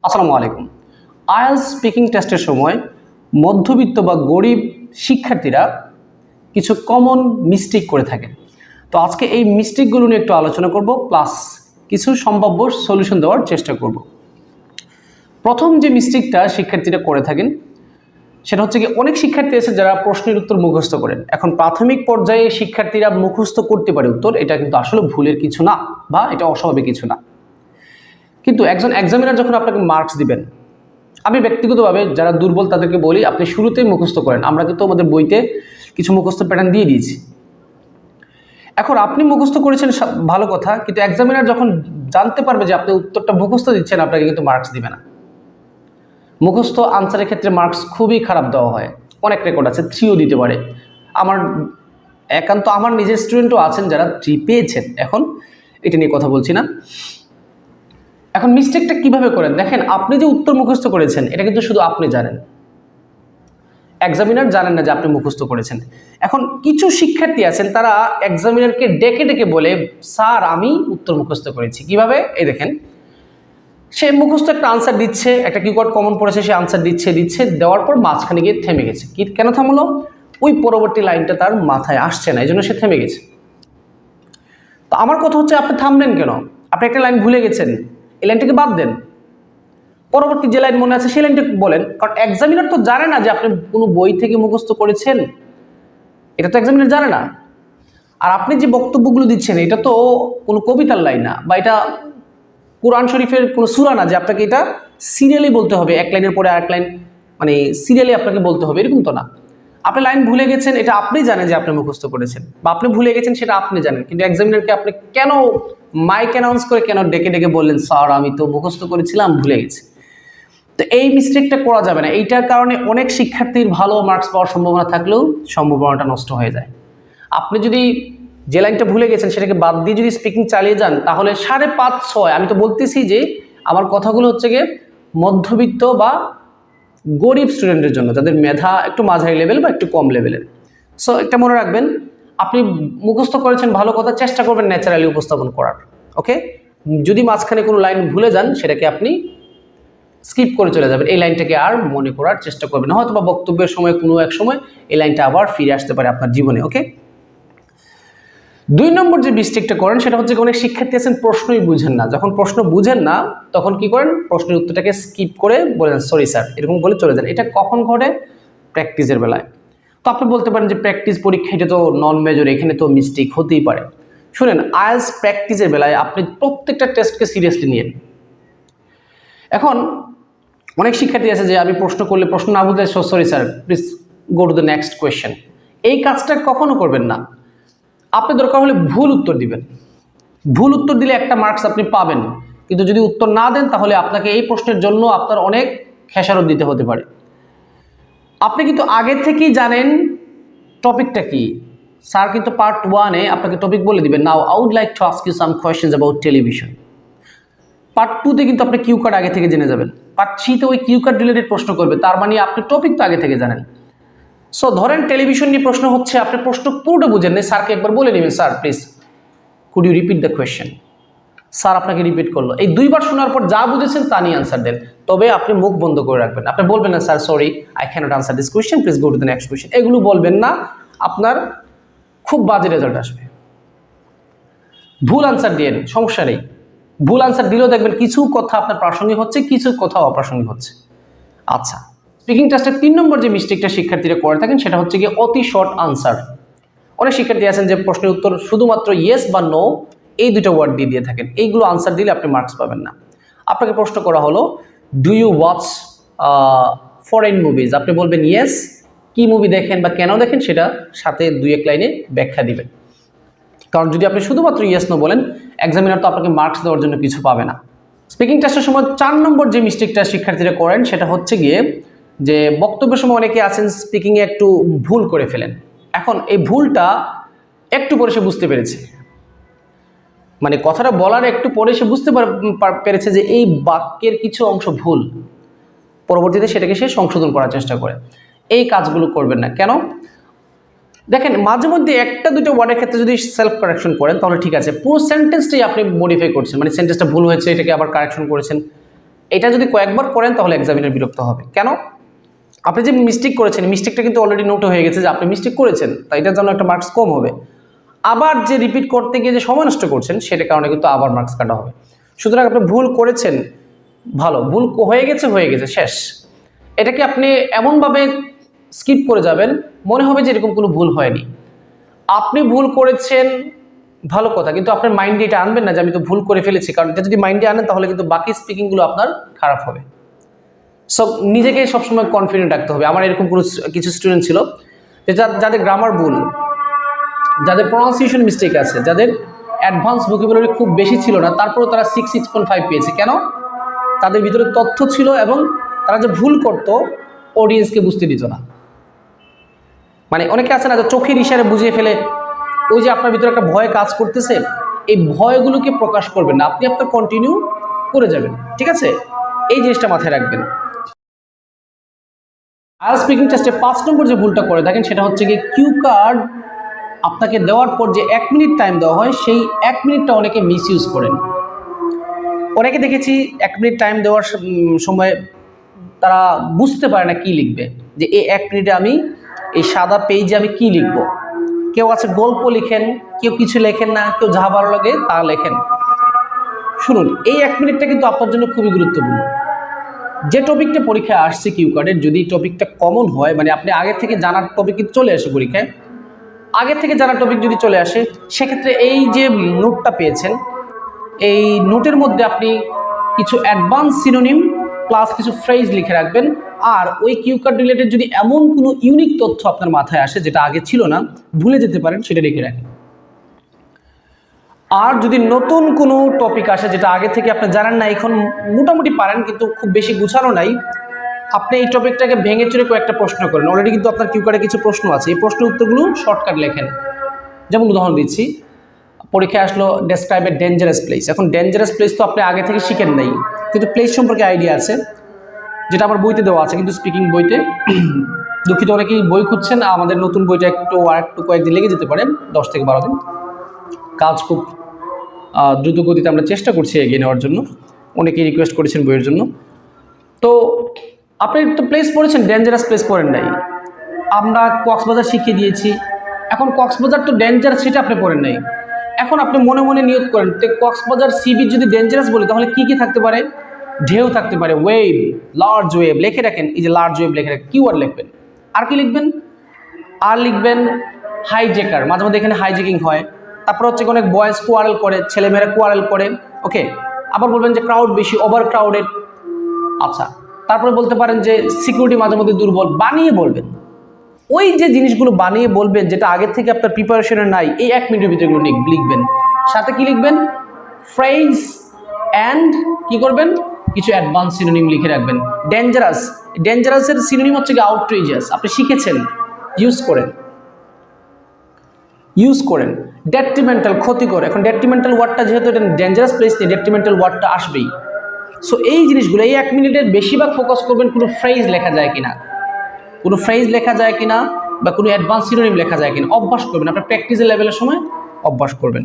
আসসালামু আলাইকুম। IELTS speaking টেস্টের সময় মধ্যবিত্ত বা গরিব শিক্ষার্থীরা কিছু কমন মিস্টেক করে থাকেন। তো আজকে এই মিস্টেকগুলো নিয়ে একটু আলোচনা করব, প্লাস কিছু সম্ভাব্য সলিউশন দেওয়ার চেষ্টা করব। প্রথম যে মিস্টেকটা শিক্ষার্থীরা করে থাকেন সেটা হচ্ছে কি, অনেক শিক্ষার্থী আছে যারা প্রশ্নের উত্তর মুখস্থ করেন। এখন প্রাথমিক পর্যায়ে শিক্ষার্থীরা মুখস্থ করতে পারে উত্তর, এটা কিন্তু আসলে ভুলের কিছু না বা এটা অস্বাভাবিক কিছু না। কিন্তু একজন এক্সামিনার যখন আপনাকে মার্কস দিবেন, আমি ব্যক্তিগতভাবে যারা দুর্বল তাদেরকে বলি আপনি শুরুতেই মুখস্থ করেন। আমরা কিন্তু আমাদের বইতে কিছু মুখস্থ প্যাটার্ন দিয়ে দিয়েছি। এখন আপনি মুখস্থ করেছেন ভালো কথা, কিন্তু এক্সামিনার যখন জানতে পারবে যে আপনি উত্তরটা মুখস্থ দিচ্ছেন, আপনাকে কিন্তু মার্কস দিবে না। মুখস্থ আনসারের ক্ষেত্রে মার্কস খুবই খারাপ দেওয়া হয়, অনেক রেকর্ড আছে, 3ও দিতে পারে। আমার নিজের স্টুডেন্টও আছেন যারা 3 পেয়েছেন। এখন এটা নিয়ে কথা বলছি না। এখন মিস্টেকটা কিভাবে করেন দেখেন, আপনি যে উত্তর মুখস্থ করেছেন এটা কিন্তু শুধু আপনি জানেন, এক্সামিনার জানেন না যে আপনি মুখস্থ করেছেন। এখন কিছু শিক্ষার্থী আছেন তারা এক্সামিনারকে ডেকে ডেকে বলে, স্যার আমি উত্তর মুখস্থ করেছি। কিভাবে? এই দেখেন, সে মুখস্থ একটা আনসার দিচ্ছে, একটা কিওয়ার্ড কমন পড়েছে, সে আনসার দিচ্ছে দেওয়ার পর মাঝখানে গিয়ে থেমে গেছে। কেন থামলো? ওই পরবর্তী লাইনটা তার মাথায় আসছে না, এই জন্য সে থেমে গেছে। তো আমার কথা হচ্ছে, আপনি থামলেন কেন? আপনি একটা লাইন ভুলে গেছেন, এই লাইনটাকে বাদ দেন, পরবর্তী যে লাইন মনে আছে সেই লাইনটা বলেন। কারণ এক্সামিনার তো জানে না যে আপনি কোনো বই থেকে মুখস্থ করেছেন, এটা তো এক্সামিনার জানে না। আর আপনি যে বক্তব্যগুলো দিচ্ছেন এটা তো কোনো কবিতার লাইন না, বা এটা কোরআন শরীফের কোনো সূরা না যে আপনাকে এটা সিরিয়ালি বলতে হবে, এক লাইনের পরে আরেক লাইন, মানে সিরিয়ালি আপনাকে বলতে হবে, এরকম তো না। আপনি লাইন ভুলে গেছেন, এটা আপনি জানেন যে আপনি মুখস্থ করেছেন, বা আপনি ভুলে গেছেন সেটা আপনি জানেন, কিন্তু এক্সামিনারকে আপনি কেন মাইক অ্যানাউন্স করে কেন ডেকে ডেকে বললেন, স্যার আমি তো মুখস্থ করেছিলাম ভুলে গেছি। তো এই মিস্টেকটা করা যাবে না। এইটার কারণে অনেক শিক্ষার্থীর ভালো মার্কস পাওয়ার সম্ভাবনা থাকলেও সম্ভাবনাটা নষ্ট হয়ে যায়। আপনি যদি যে লাইনটা ভুলে গেছেন সেটাকে বাদ দিয়ে যদি স্পিকিং চালিয়ে যান, তাহলে 5.5, 6, আমি তো বলতেছি যে আমার কথাগুলো হচ্ছে গিয়ে মধ্যবিত্ত বা গরিব স্টুডেন্টের জন্য, যাদের মেধা একটু মাঝারি লেভেল বা একটু কম লেভেলের। সো একটা মনে রাখবেন, আপনি মুখস্থ করেছেন ভালো কথা, চেষ্টা করবেন ন্যাচারালি উপস্থাপন করার। ওকে, যদি মাঝখানে কোনো লাইন ভুলে যান সেটাকে আপনি স্কিপ করে চলে যাবেন, এই লাইনটাকে আর মনে করার চেষ্টা করবেন না। হয়তো বা বক্তব্যের সময় কোনো এক সময় এই লাইনটা আবার ফিরে আসতে পারে আপনার জীবনে। ওকে, 2 নম্বর যে মিস্টেকটা করেন সেটা হচ্ছে, অনেক শিক্ষার্থী আছেন প্রশ্নই বুঝেন না। যখন প্রশ্ন বুঝেন না তখন কি করেন, প্রশ্নের উত্তরটাকে স্কিপ করে বলেন সরি স্যার, এরকম বলে চলে যান। এটা কখন ঘটে? প্র্যাকটিসের বেলায়। তো আপনি বলতে পারেন যে প্র্যাকটিস পরীক্ষা, এটা তো নন মেজর, এখানে তো মিস্টেক হতেই পারে। শুনেন, আইএলটিএস প্র্যাকটিসের বেলায় আপনি প্রত্যেকটা টেস্টকে সিরিয়াসলি নিয়েন। এখন অনেক শিক্ষার্থী আছে যে আমি প্রশ্ন করলে প্রশ্ন না বুঝলে, sorry sir please go to the next question. এই কাজটা কখনো করবেন না। আপনি দরকার হলে ভুল উত্তর দিবেন, ভুল উত্তর দিলে একটা মার্কস আপনি পাবেন, কিন্তু যদি উত্তর না দেন তাহলে আপনাকে এই প্রশ্নের জন্য আপনার অনেক খেসারত দিতে হতে পারে। আপনি কিন্তু আগে থেকেই জানেন টপিকটা কি। স্যার কিন্তু পার্ট 1-এ আপনাকে টপিক বলে দিবেন, now I would like to ask you some questions about television. Part 2-তে কিন্তু আপনি কিউ কার্ড আগে থেকে জেনে যাবেন। পার্ট 3-তে ওই কিউ কার্ড রিলেটেড প্রশ্ন করবে, তার মানে আপনি টপিক তো আগে থেকে জানেন। সো ধরেন টেলিভিশন নিয়ে প্রশ্ন হচ্ছে, আপনি প্রশ্ন পুরোটা বুঝেন না, স্যারকে একবার বলে নেবেন, sir please could you repeat the question. Sir আপনাকে রিপিট করলো, এই 2 বার শোনার পর যা বুঝেছেন তা নিয়ে আনসার দেন। তবে আপনি মুখ বন্ধ করে রাখবেন, আপনি বলবেন না sir sorry I cannot answer this question, please go to the next question. এগুলো বলবেন না, আপনার খুব বাজে রেজাল্ট আসবে। ভুল আনসার দিয়েন, সমস্যা নেই। ভুল আনসার দিলেও দেখবেন কিছু কথা আপনার প্রাসঙ্গিক হচ্ছে, কিছু কথা অপ্রাসঙ্গিক হচ্ছে। আচ্ছা, স্পিকিং টেস্টের 3 নম্বর যে মিস্টেকটা শিক্ষার্থীরা করে থাকেন সেটা হচ্ছে গিয়ে অতি শর্ট আনসার। অনেক শিক্ষার্থী আছেন যে প্রশ্নের উত্তর শুধুমাত্র ইয়েস বা নো এই 2টা ওয়ার্ড দিয়ে থাকেন, এইগুলো আনসার দিলে আপনি মার্কস পাবেন না। আপনাকে প্রশ্ন করা হলো, do you watch foreign movies? আপনি বলবেন ইয়েস, কি মুভি দেখেন বা কেন দেখেন সেটা সাথে 2-1 লাইনে ব্যাখ্যা দিবেন। কারণ যদি আপনি শুধুমাত্র ইয়েস নো বলেন, এক্সামিনার তো আপনাকে মার্কস দেওয়ার জন্য কিছু পাবে না। স্পিকিং টেস্টের সময় 4 নম্বর যে মিস্টেকটা শিক্ষার্থীরা করেন সেটা হচ্ছে গিয়ে যে বক্তব্যের সময় অনেকে আছেন স্পিকিংয়ে একটু ভুল করে ফেলেন। এখন এই ভুলটা একটু পরে সে বুঝতে পেরেছে, মানে কথাটা বলার একটু পরে সে বুঝতে পেরেছে যে এই বাক্যের কিছু অংশ ভুল, পরবর্তীতে সেটাকে সে সংশোধন করার চেষ্টা করে। এই কাজগুলো করবেন না। কেন? দেখেন, মাঝে মধ্যে 1-2টা ওয়ার্ডের ক্ষেত্রে যদি সেলফ কারেকশন করেন তাহলে ঠিক আছে, পুরো সেন্টেন্সটাই আপনি মডিফাই করছেন, মানে সেন্টেন্সটা ভুল হয়েছে এটাকে আবার কারেকশন করেছেন, এটা যদি কয়েকবার করেন তাহলে এক্সামিনার বিরক্ত হবে। কেন? আপনি যে মিস্টেক করেছেন, মিস্টেকটা কিন্তু অলরেডি নোট হয়ে গেছে যে আপনি মিস্টেক করেছেন, তাই এটার জন্য একটা মার্কস কম হবে। আবার যে রিপিট করতে গিয়ে যে সময় নষ্ট করছেন সেটার কারণে কিন্তু আবার মার্কস কাটা হবে। সুতরাং আপনি ভুল করেছেন, ভালো, ভুল হয়ে গেছে শেষ। এটাকে আপনি এমনভাবে স্কিপ করে যাবেন, মনে হবে যে এরকম কোনো ভুল হয়নি। আপনি ভুল করেছেন ভালো কথা, কিন্তু আপনার মাইন্ডে এটা আনবেন না যে আমি তো ভুল করে ফেলেছি, কারণ এটা যদি মাইন্ডে আনেন তাহলে কিন্তু বাকি স্পিকিংগুলো আপনার খারাপ হবে। সো নিজেকে সবসময় কনফিডেন্ট রাখতে হবে। আমার এরকম কিছু স্টুডেন্ট ছিল যে যাদের গ্রামার ভুল, যাদের প্রনাউন্সিয়েশন মিস্টেক আছে, যাদের অ্যাডভান্স ভোকাবুলারি খুব বেশি ছিল না, তারপরেও তারা 6.5 পেয়েছে। কেন? তাদের ভিতরে তথ্য ছিল এবং তারা যে ভুল করতো অডিয়েন্সকে বুঝতে দিত না। মানে অনেকে আছে না যে চোখের ইশারে বুঝিয়ে ফেলে, ওই যে আপনার ভিতরে একটা ভয় কাজ করতেছে, এই ভয়গুলোকে প্রকাশ করবেন না, আপনি আপনার কন্টিনিউ করে যাবেন। ঠিক আছে, এই জিনিসটা মাথায় রাখবেন। আইএলটিএস স্পিকিং টেস্টে 5 নম্বর যে ভুলটা করে থাকেন সেটা হচ্ছে গিয়ে কিউ কার্ড আপনাকে দেওয়ার পর যে 1 মিনিট টাইম দেওয়া হয়, সেই 1 মিনিটটা অনেকে মিসইউজ করেন। অনেকে দেখেছি 1 মিনিট টাইম দেওয়ার সময় তারা বুঝতে পারে না কি লিখবে, যে এই 1 মিনিটে আমি এই সাদা পেজে আমি কি লিখব। কেউ আছে গল্প লিখেন, কেউ কিছু লেখেন না, কেউ যা ভালো লাগে তা লেখেন। শুনুন, এই 1 মিনিটটা কিন্তু আপনার জন্য খুবই গুরুত্বপূর্ণ। যে টপিকটা পরীক্ষায় আসছে কিউ কার্ডের, যদি টপিকটা কমন হয়, মানে আপনি আগে থেকে জানার টপিক চলে আসে পরীক্ষায়, আগে থেকে জানার টপিক যদি চলে আসে, সেক্ষেত্রে এই যে নোটটা পেয়েছেন, এই নোটের মধ্যে আপনি কিছু অ্যাডভান্স সিনোনিম প্লাস কিছু ফ্রেজ লিখে রাখবেন। আর ওই কিউ কার্ড রিলেটেড যদি এমন কোনো ইউনিক তথ্য আপনার মাথায় আসে যেটা আগে ছিল না, ভুলে যেতে পারেন, সেটা লিখে রাখেন। আর যদি নতুন কোনো টপিক আসে যেটা আগে থেকে আপনি জানেন না, এখন মোটামুটি পারেন কিন্তু খুব বেশি গুছানো নাই, আপনি এই টপিকটাকে ভেঙে চুরে কয়েকটা প্রশ্ন করেন। অলরেডি কিন্তু আপনার কিউ কার্ডে কিছু প্রশ্ন আছে, এই প্রশ্নের উত্তরগুলো শর্টকাট লেখেন। যেমন উদাহরণ দিচ্ছি, পরীক্ষায় আসলো ডেসক্রাইব এ ডেঞ্জারাস প্লেস। এখন ডেঞ্জারাস প্লেস তো আপনি আগে থেকে শিখেন নাই, কিন্তু প্লেস সম্পর্কে আইডিয়া আছে, যেটা আমার বইতে দেওয়া আছে, কিন্তু স্পিকিং বইতে। দুঃখিত, অনেকেই বই খুঁজছেন, আমাদের নতুন বইটা আরেকটু কয়েকদিন লেগে যেতে পারে, 10 থেকে 12 দিন। কাজ খুব দ্রুত গতিতে আমরা চেষ্টা করছি এগিয়ে নেওয়ার জন্য, অনেকেই রিকোয়েস্ট করেছেন বইয়ের জন্য। তো আপনি তো প্লেস পড়েছেন, ডেঞ্জারাস প্লেস পড়েন নাই। আমরা কক্সবাজার শিখিয়ে দিয়েছি, এখন কক্সবাজার তো ডেঞ্জারাস সেটা আপনি পড়েন নাই। এখন আপনি মনে মনে নিয়ত করেন, কক্সবাজার সি বিচ যদি ডেঞ্জারাস বলি তাহলে কি কি থাকতে পারে? ঢেউ থাকতে পারে, ওয়েভ, লার্জ ওয়েভ লিখে রাখেন। এই যে লার্জ ওয়েভ লিখে রাখেন, কিওয়ার্ড লিখবেন। আর কি লিখবেন? আর লিখবেন হাইজেকার, মাঝে মাঝে এখানে হাইজেকিং হয়। তারপর হচ্ছে অনেক বয়েজ কোয়ারেল করে, ছেলেমেয়েরা কোয়ারেল করে, ওকে। আবার বলবেন যে ক্রাউড বেশি, ওভার ক্রাউডেড। আচ্ছা, তারপরে বলতে পারেন যে সিকিউরিটি মাঝে মধ্যে দুর্বল, বানিয়ে বলবেন। ওই যে জিনিসগুলো বানিয়ে বলবেন যেটা আগে থেকে আপনার প্রিপারেশনে নাই, এই 1 মিনিটের ভিতরে এগুলো লিখবেন। সাথে কি লিখবেন? ফ্রেজ অ্যান্ড কি করবেন? কিছু অ্যাডভান্স সিনোনিম লিখে রাখবেন। ডেঞ্জারাস, ডেঞ্জারাসের সিনোনিম হচ্ছে কি আউটরেজিয়াস, আপনি শিখেছেন, ইউজ করেন। ডেট্রিমেন্টাল, ক্ষতিকর। এখন ডেট্রিমেন্টাল ওয়ার্ডটা যেহেতু এটা ডেঞ্জারাস প্লেস নিয়ে, ডেট্রিমেন্টাল ওয়ার্ডটা আসবেই। সো এই জিনিসগুলো, এই 1 মিনিটের বেশিরভাগ ফোকাস করবেন কোনো ফ্রেজ লেখা যায় কিনা, বা কোনো অ্যাডভান্স সিনোনিম লেখা যায় কিনা, অভ্যাস করবেন। আপনার প্র্যাকটিসের লেভেলের সময় অভ্যাস করবেন।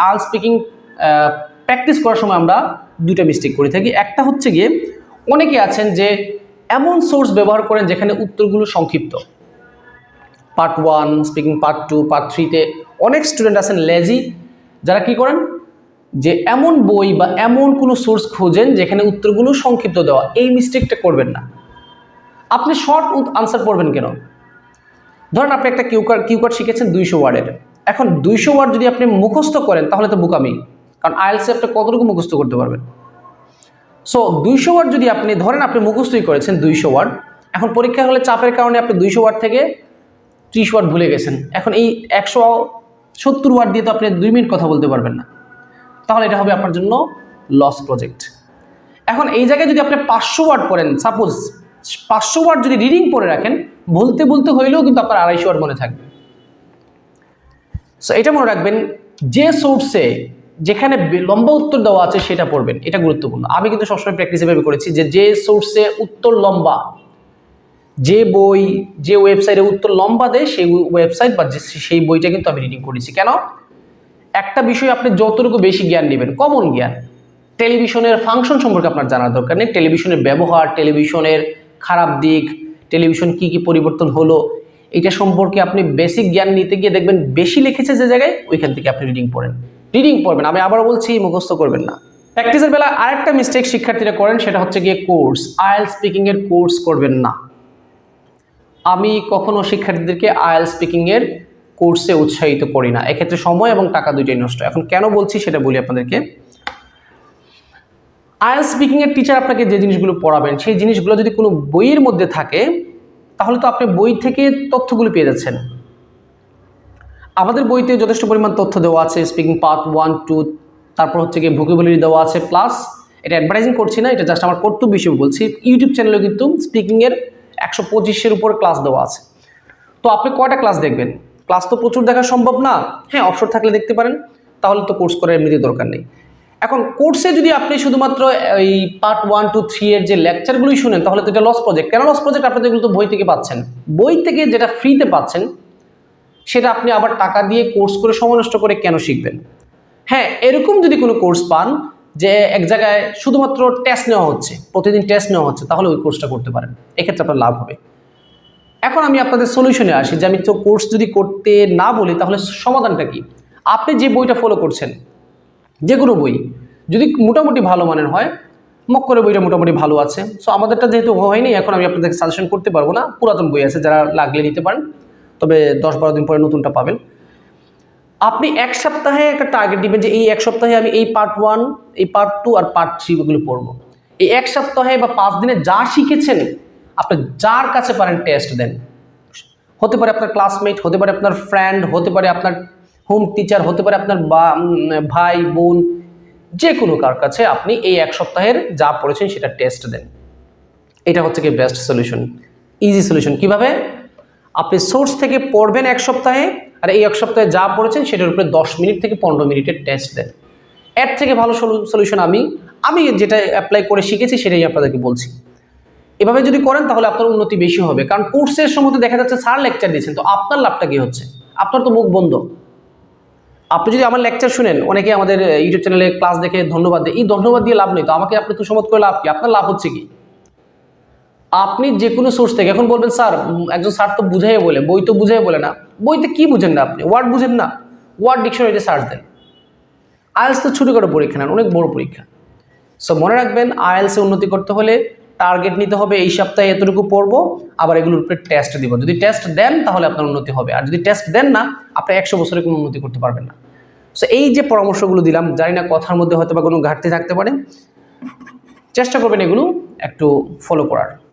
আইএলটিএস স্পিকিং প্র্যাকটিস করার সময় আমরা 2টা মিস্টেক করে থাকি। একটা হচ্ছে গিয়ে, অনেকে আছেন যে এমন সোর্স ব্যবহার করেন যেখানে উত্তরগুলো সংক্ষিপ্ত। পার্ট 1 স্পিকিং, পার্ট 2, পার্ট 3-তে অনেক স্টুডেন্ট আছেন লেজি, যারা কি করেন যে এমন বই বা এমন কোনো সোর্স খোঁজেন যেখানে উত্তরগুলো সংক্ষিপ্ত দেওয়া। এই মিস্টেকটা করবেন না। আপনি শর্ট আনসার পড়বেন কেন? ধরেন আপনি একটা কিউ কার্ড শিখেছেন 200 ওয়ার্ডের। এখন 200 ওয়ার্ড যদি আপনি মুখস্থ করেন তাহলে তো বোকামি, কারণ আইএলটিএস আপনি কতটুকু মুখস্থ করতে পারবেন? সো 200 ওয়ার্ড যদি আপনি ধরেন আপনি মুখস্থই করেছেন 200 ওয়ার্ড, এখন পরীক্ষা হলে চাপের কারণে আপনি 200 ওয়ার্ড থেকে 30 ওয়ার্ড ভুলে গেছেন। এখন এই 170 ওয়ার্ড দিয়ে তো আপনি 2 মিনিট কথা বলতে পারবেন না, তাহলে এটা হবে আপনার জন্য লস প্রজেক্ট। এখন এই জায়গায় যদি আপনি 500 ওয়ার্ড পড়েন, সাপোজ 500 ওয়ার্ড যদি রিডিং পড়ে রাখেন, বলতে বলতে হইলেও কিন্তু আপনার 250 ওয়ার্ড মনে থাকবে। সো এটা মনে রাখবেন, যে সোর্সে যেখানে লম্বা উত্তর দেওয়া আছে সেটা পড়বেন, এটা গুরুত্বপূর্ণ। আমি কিন্তু সবসময় প্র্যাকটিস এভাবে করেছি যে সোর্সে উত্তর লম্বা, যে বই, যে ওয়েবসাইটে উত্তর লম্বা দেয় সেই ওয়েবসাইট বা সেই বইটা কিন্তু আমি রিডিং করেছি। কেন? একটা বিষয় আপনি যতটুকু বেশি জ্ঞান নেবেন, কমন জ্ঞান, টেলিভিশনের ফাংশন সম্পর্কে আপনার জানার দরকার নেই, টেলিভিশনের ব্যবহার, টেলিভিশনের খারাপ দিক, টেলিভিশন কি কি পরিবর্তন হলো, এটা সম্পর্কে আপনি বেসিক জ্ঞান নিতে গিয়ে দেখবেন বেশি লিখেছে যে জায়গায়, ওইখান থেকে আপনি রিডিং পড়বেন। আমি আবারও বলছি, মুখস্থ করবেন না। প্র্যাকটিসের বেলা আরেকটা মিস্টেক শিক্ষার্থীরা করেন, সেটা হচ্ছে গিয়ে কোর্স, আইএলটিএস স্পিকিং এর কোর্স করবেন না। আমি কখনো শিক্ষার্থীদেরকে আইএলটিএস স্পিকিং এর কোর্সে উৎসাহিত করি না, এক্ষেত্রে সময় এবং টাকা দুইটাই নষ্ট। এখন কেন বলছি সেটা বলি আপনাদেরকে। আইএলটিএস স্পিকিং এর টিচার আপনাকে যে জিনিসগুলো পড়াবেন, সেই জিনিসগুলো যদি কোনো বইয়ের মধ্যে থাকে, তাহলে তো আপনি বই থেকে তথ্যগুলো পেয়ে যাচ্ছেন। আমাদের বইতে যথেষ্ট পরিমাণ তথ্য দেওয়া আছে, স্পিকিং পার্ট 1, 2, তারপর হচ্ছে গিয়ে ভোকাবুলারি দেওয়া আছে, প্লাস এটা অ্যাডভার্টাইজিং করছি না, এটা জাস্ট আমার কর্তব্য হিসেবে বলছি, ইউটিউব চ্যানেলে কিন্তু স্পিকিংয়ের 125-এর উপরে ক্লাস দেওয়া আছে। তো আপনি কয়টা ক্লাস দেখবেন? ক্লাস তো প্রচুর দেখা সম্ভব না। হ্যাঁ, অবসর থাকলে দেখতে পারেন, তাহলে তো কোর্স করার এমনিতে দরকার নেই। এখন কোর্সে যদি আপনি শুধুমাত্র এই পার্ট 1, 2, 3 এর যে লেকচারগুলোই শুনেন, তাহলে তো এটা লস প্রজেক্ট। কেন লস প্রজেক্ট? আপনাদের এগুলো তো বই থেকে পাচ্ছেন। বই থেকে যেটা ফ্রিতে পাচ্ছেন, সেটা আপনি আবার টাকা দিয়ে কোর্স করে সময় নষ্ট করে কেন শিখবেন? হ্যাঁ, এরকম যদি কোনো কোর্স পান যে এক জায়গায় শুধুমাত্র টেস্ট নেওয়া হচ্ছে, প্রতিদিন টেস্ট নেওয়া হচ্ছে, তাহলে ওই কোর্সটা করতে পারেন, এক্ষেত্রে আপনার লাভ হবে। এখন আমি আপনাদের সলিউশনে আসি, যে আমি তো কোর্স যদি করতে না বলি, তাহলে সমাধানটা কি? আপনি যে বইটা ফলো করছেন, যে কোনো বই যদি মোটামুটি ভালো মানের হয়, মক্করের বইটা মোটামুটি ভালো আছে, সো আমাদেরটা যেহেতু হয়নি, এখন আমি আপনাদেরকে সাজেশন করতে পারবো না। পুরাতন বই আছে, যারা লাগলে নিতে পারেন, তবে 10-12 দিন পরে নতুনটা পাবেন। আপনি এক সপ্তাহে একটা টার্গেট দিবেন যে এই এক সপ্তাহে আমি এই পার্ট 1, এই পার্ট 2 আর পার্ট 3 এগুলো পড়বো। এই এক সপ্তাহে বা 5 দিনে যা শিখেছেন, আপনি যার কাছে পারেন টেস্ট দেন। হতে পারে আপনার ক্লাসমেট, হতে পারে আপনার ফ্রেন্ড, হতে পারে আপনার হোম টিচার, হতে পারে আপনার ভাই বোন, যে কোনো কার কাছে আপনি এই এক সপ্তাহের যা পড়েছেন সেটা টেস্ট দেন। এটা হচ্ছে কি বেস্ট সলিউশন, ইজি সলিউশন। কিভাবে? আপনি সোর্স থেকে পড়বেন এক সপ্তাহে, আর এই এক সপ্তাহে যা পড়েছেন সেটার উপরে 10 মিনিট থেকে 15 মিনিটের টেস্ট দেন। এর থেকে ভালো সলিউশন আমি যেটা অ্যাপ্লাই করে শিখেছি সেটাই আপনাদেরকে বলছি। এভাবে যদি করেন তাহলে আপনার উন্নতি বেশি হবে। কারণ কোর্সের সময় তো দেখা যাচ্ছে স্যার লেকচার দিচ্ছেন, তো আপনার লাভটা কি হচ্ছে? আপনার তো মুখ বন্ধ। আপনি যদি আমার লেকচার শুনেন, অনেকে আমাদের ইউটিউব চ্যানেলে ক্লাস দেখে ধন্যবাদ দেয়, এই ধন্যবাদ দিয়ে লাভ নেই তো। আমাকে আপনি তুষমত করে লাভ কি? আপনার লাভ হচ্ছে কি? আপনি যে কোনো সোর্স থেকে, এখন বলবেন স্যার একজন স্যার তো বুঝাই বলে, বই তো বুঝাই বলে না। বইতে কি বুঝেন না আপনি? ওয়ার্ড বুঝেন না? ওয়ার্ড ডিকশনারিতে সার্চ দেন। আইএলটিএস তো ছোটোখাটো পরীক্ষা না, অনেক বড় পরীক্ষা। সো মনে রাখবেন, আইএলটিএসে উন্নতি করতে হলে টার্গেট নিতে হবে, এই সপ্তাহে এতটুকু পড়বো, আবার এগুলোর উপরে টেস্ট দিব। যদি টেস্ট দেন তাহলে আপনার উন্নতি হবে, আর যদি টেস্ট দেন না, আপনি 100 বছরে কোনো উন্নতি করতে পারবেন না। সো এই যে পরামর্শগুলো দিলাম, জানি না কথার মধ্যে হয়তো বা কোনো ঘাটতি থাকতে পারে, চেষ্টা করবেন এগুলো একটু ফলো করার।